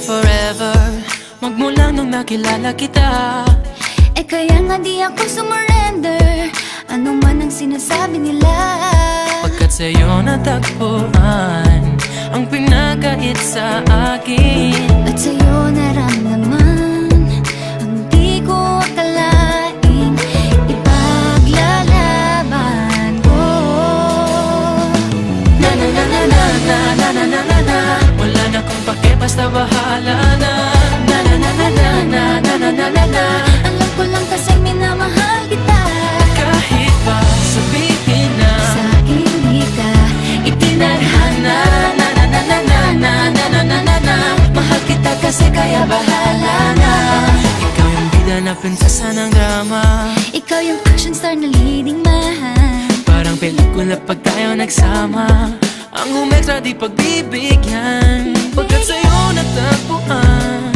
forever, magmula nung nakilala kita. Eh kaya nga di ako sumurrender, ano man ang sinasabi nila. Pagkat sa'yo natagpuan ang pinakait sa akin, At sa'yo naramdaman ang di ko akalaing ipaglalaban ko. na na na na na na na na na na na. Wala na kong pake, basta bahala na. Na na na na na na na na na na na. Alam ko lang kasi minamahal kita. Kahit pa sabihin na Sa akin di ka itinadhana. Na na na na na na na na na na na. Mahal kita kasi kaya bahala na. Ikaw yung bida na prinsesa ng drama, ikaw yung action star na leading man. parang pelikula pag tayo nagsama. Ang umextra di pagbibigyan, pagkat sa'yo natagpuan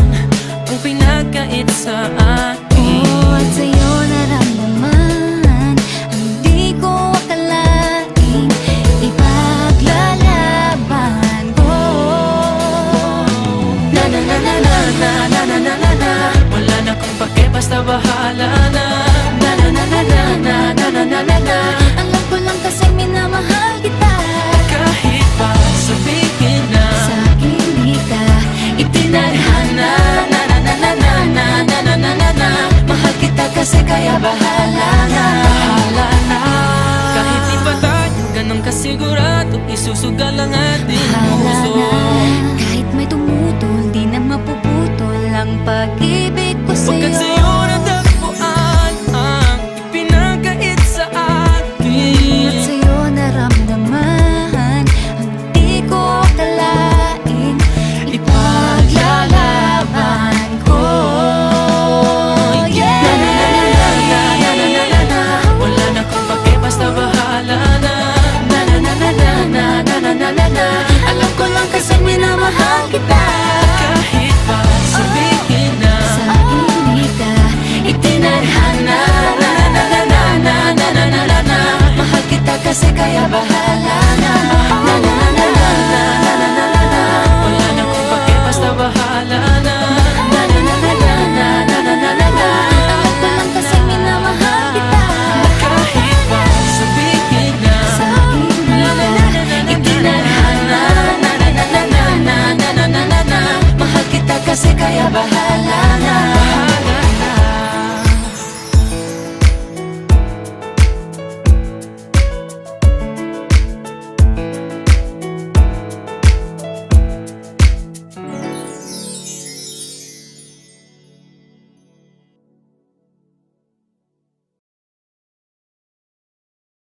ang pinakait sa akin. Oh, at sa'yo naramdaman ang di ko akalaing ipaglalaban ko. Na na na na na na na na na na na. Wala na kong pake, basta bahala na. Na na na na na na na na na na na. Alam ko lang kasi minamahal kita. Kahit pa sabihin na Sa akin di ka itinadhana. Na na na na na na na na na na na. Mahal kita kasi kaya bahala na. Bahala na. Kahit di pa tayo ganun kasigurado, isusugal ang ating bahala puso. na. Kahit may tumutol, di na mapuputol ang pag-ibig ko Pagkat sa'yo. sa'yo